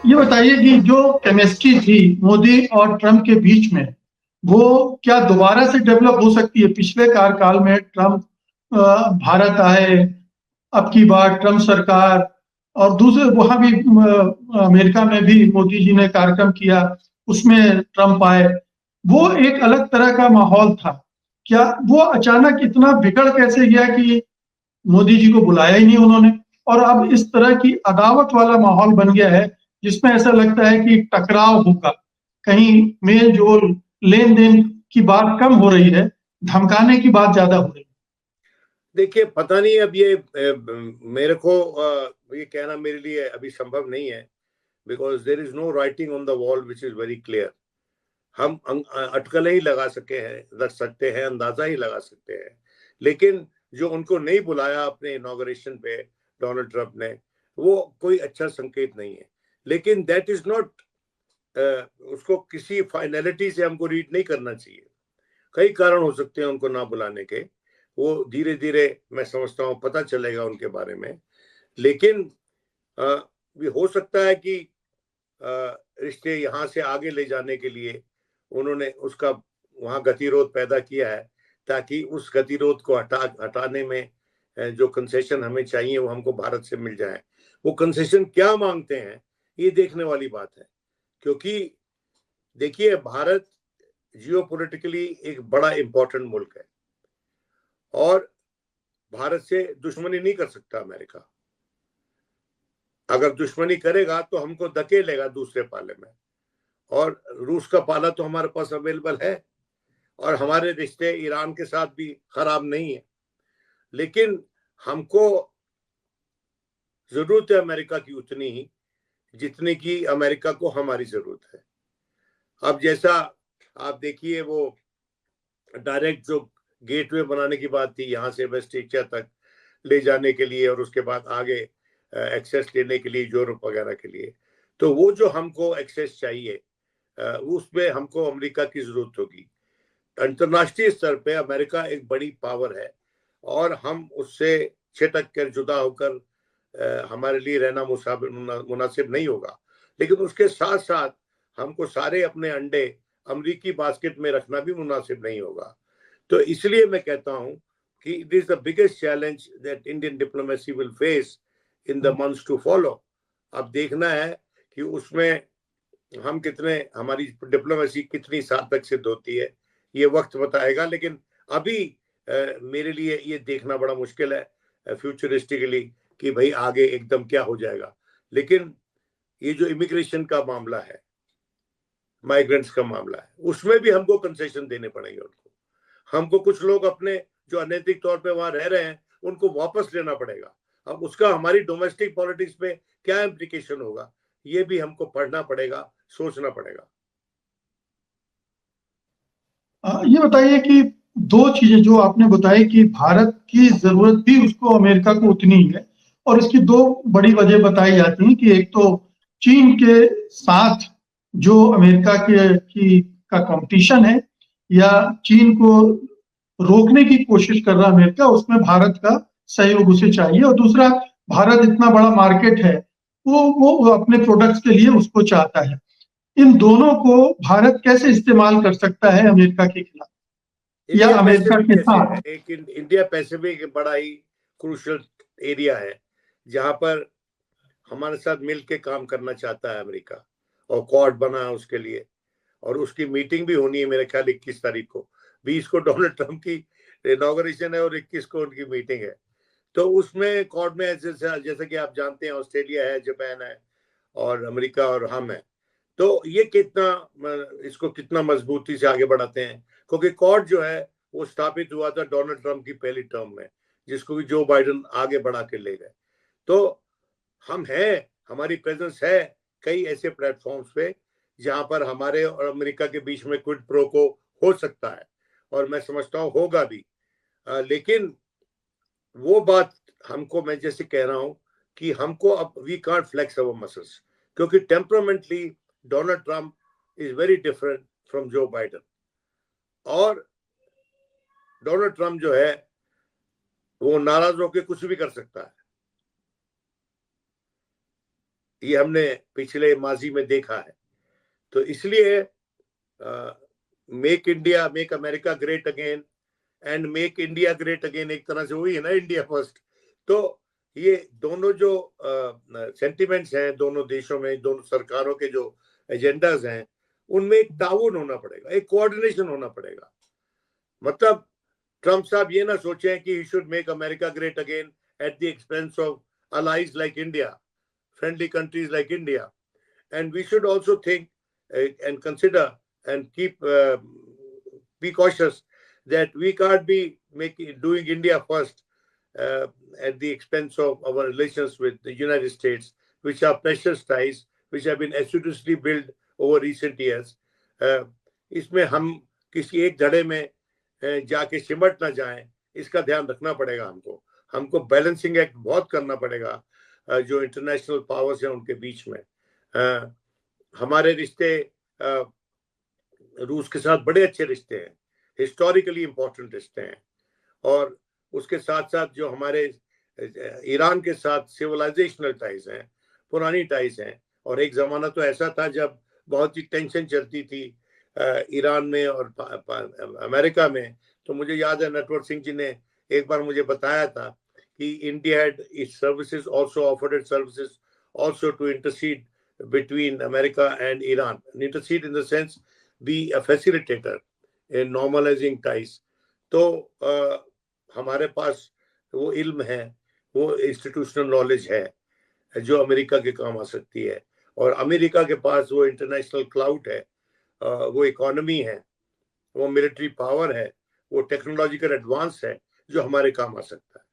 ये बताइए कि जो केमिस्ट्री थी मोदी और ट्रम्प के बीच में, वो क्या दोबारा से डेवलप हो सकती है? पिछले कार्यकाल में ट्रम्प भारत आए, अब की बार ट्रम्प सरकार, और दूसरे वहां भी अमेरिका में भी मोदी जी ने कार्यक्रम किया, उसमें ट्रम्प आए। वो एक अलग तरह का माहौल था। क्या वो अचानक इतना बिगड़ कैसे गया कि मोदी जी को बुलाया ही नहीं उन्होंने, और अब इस तरह की अदावत वाला माहौल बन गया है जिसमें ऐसा लगता है कि टकराव होगा, कहीं मेल जोल, लेन देन की बात कम हो रही है, धमकाने की बात ज्यादा हो रही है। देखिए, पता नहीं अब ये मेरे को ये कहना मेरे लिए अभी संभव नहीं है, because there is no writing on the wall which is very clear. हम अटकलें ही लग सकते हैं, अंदाजा ही लगा सकते हैं, लेकिन जो उनको नहीं बुलाया अपने इनॉग्रेशन पे डोनाल्ड ट्रंप ने, वो कोई अच्छा संकेत नहीं है। लेकिन दैट इज नॉट, उसको किसी फाइनलिटी से हमको रीड नहीं करना चाहिए। कई कारण हो सकते हैं उनको ना बुलाने के, वो धीरे धीरे मैं समझता हूँ पता चलेगा उनके बारे में। लेकिन ये हो सकता है कि रिश्ते यहाँ से आगे ले जाने के लिए उन्होंने उसका वहाँ गतिरोध पैदा किया है, ताकि उस गतिरोध को हटाने में जो कंसेशन हमें चाहिए वो हमको भारत से मिल जाए। वो कंसेशन क्या मांगते हैं, ये देखने वाली बात है। क्योंकि देखिए, भारत जियोपॉलिटिकली एक बड़ा इंपॉर्टेंट मुल्क है, और भारत से दुश्मनी नहीं कर सकता अमेरिका। अगर दुश्मनी करेगा तो हमको धकेलेगा दूसरे पाले में, और रूस का पाला तो हमारे पास अवेलेबल है, और हमारे रिश्ते ईरान के साथ भी खराब नहीं है। लेकिन हमको जरूरत है अमेरिका की उतनी ही जितनी की अमेरिका को हमारी जरूरत है। अब जैसा आप देखिए, वो डायरेक्ट जो गेटवे बनाने की बात थी यहाँ से वेस्ट एशिया तक ले जाने के लिए, और उसके बाद आगे एक्सेस लेने के लिए यूरोप वगैरह के लिए, तो वो जो हमको एक्सेस चाहिए उसमें हमको अमेरिका की जरूरत होगी। अंतरराष्ट्रीय स्तर पे अमेरिका एक बड़ी पावर है, और हम उससे छिटक कर जुदा होकर हमारे लिए रहना मुनासिब नहीं होगा। लेकिन उसके साथ साथ हमको सारे अपने अंडे अमरीकी बास्केट में रखना भी मुनासिब नहीं होगा। तो इसलिए मैं कहता हूं कि it is the biggest challenge that Indian diplomacy will face in the months to follow. अब देखना है कि उसमें हम कितने, हमारी डिप्लोमेसी कितनी सार्थक सिद्ध होती है, ये वक्त बताएगा। लेकिन अभी मेरे लिए ये देखना बड़ा मुश्किल है फ्यूचरिस्टिकली कि भाई आगे एकदम क्या हो जाएगा। लेकिन ये जो इमिग्रेशन का मामला है, माइग्रेंट्स का मामला है, उसमें भी हमको कंसेशन देने पड़ेंगे उनको। हमको कुछ लोग अपने जो अनैतिक तौर पे वहां रह रहे हैं उनको वापस लेना पड़ेगा। अब उसका हमारी डोमेस्टिक पॉलिटिक्स पे क्या इम्प्लीकेशन होगा, ये भी हमको पढ़ना पड़ेगा, सोचना पड़ेगा। ये बताइए कि दो चीजें जो आपने बताई कि भारत की जरूरत भी उसको अमेरिका को उतनी ही है, और इसकी दो बड़ी वजह बताई जाती हैं कि एक तो चीन के साथ जो अमेरिका के की का कंपटीशन है, या चीन को रोकने की कोशिश कर रहा अमेरिका, उसमें भारत का सहयोग उसे चाहिए, और दूसरा भारत इतना बड़ा मार्केट है, वो अपने प्रोडक्ट्स के लिए उसको चाहता है। इन दोनों को भारत कैसे इस्तेमाल कर सकता है अमेरिका के खिलाफ या इंडिया अमेरिका पैसिफिक के जैसे साथ? एक इंडिया पैसिफिक बड़ा ही क्रूशियल एरिया है, जहां पर हमारे साथ मिल के काम करना चाहता है अमेरिका, और क्वाड बना है उसके लिए। और उसकी मीटिंग भी होनी है मेरे ख्याल 21 तारीख को। 20 को डोनाल्ड ट्रंप की इनॉग्रेशन है और 21 को उनकी मीटिंग है। तो उसमें क्वाड में जैसे कि आप जानते हैं, ऑस्ट्रेलिया है, जापान है, और अमेरिका और हम है। तो ये इसको कितना मजबूती से आगे बढ़ाते हैं, क्योंकि क्वाड जो है वो स्थापित हुआ था डोनाल्ड ट्रंप की पहली टर्म में, जिसको भी जो बाइडेन आगे बढ़ा के ले गए। तो हम हैं, हमारी प्रेजेंस है कई ऐसे प्लेटफॉर्म्स पे जहां पर हमारे और अमेरिका के बीच में क्विड प्रो को हो सकता है, और मैं समझता हूँ होगा भी। लेकिन वो बात हमको, मैं जैसे कह रहा हूं कि हमको अब we can't flex our muscles, क्योंकि temperamentally Donald Trump is very different from Joe Biden. और डोनाल्ड ट्रंप जो है वो नाराज होकर कुछ भी कर सकता है। ये हमने पिछले माजी में देखा है। तो इसलिए make India, make America great again and make India great again एक तरह से वही है ना, इंडिया फर्स्ट। तो ये दोनों जो सेंटिमेंट्स हैं दोनों देशों में, दोनों सरकारों के जो एजेंडाज हैं, उनमें एक ताउन होना पड़ेगा, एक कोऑर्डिनेशन होना पड़ेगा। मतलब ट्रम्प साहब ये ना सोचें कि he should make America great again at the expense of allies like India, friendly countries like India. And we should also think and consider and be cautious that we can't be doing India first at the expense of our relations with the United States, which are precious ties, which have been assiduously built over recent years. इसमें हम किसी एक घड़े में जाके सिमट ना जाएं, इसका ध्यान रखना पड़ेगा हमको बैलेंसिंग एक्ट बहुत करना पड़ेगा जो इंटरनेशनल पावर्स हैं उनके बीच में। हमारे रिश्ते रूस के साथ बड़े अच्छे रिश्ते हैं, हिस्टोरिकली इंपॉर्टेंट रिश्ते हैं, और उसके साथ साथ जो हमारे ईरान के साथ सिविलाइजेशनल टाइज हैं, पुरानी टाइज हैं। और एक जमाना तो ऐसा था जब बहुत ही टेंशन चलती थी ईरान में और अमेरिका में। तो मुझे याद है नटवर सिंह जी ने एक बार मुझे बताया था कि India had its services also offered its services also to intercede between America and Iran. And intercede in the sense be a facilitator in normalizing ties. तो हमारे पास वो इल्म है, वो इंस्टीट्यूशनल नॉलेज है जो अमेरिका के काम आ सकती है, और अमेरिका के पास वो इंटरनेशनल क्लाउड है, वो इकोनॉमी है, वो मिलिट्री पावर है, वो टेक्नोलॉजिकल एडवांस है जो हमारे काम आ सकता है।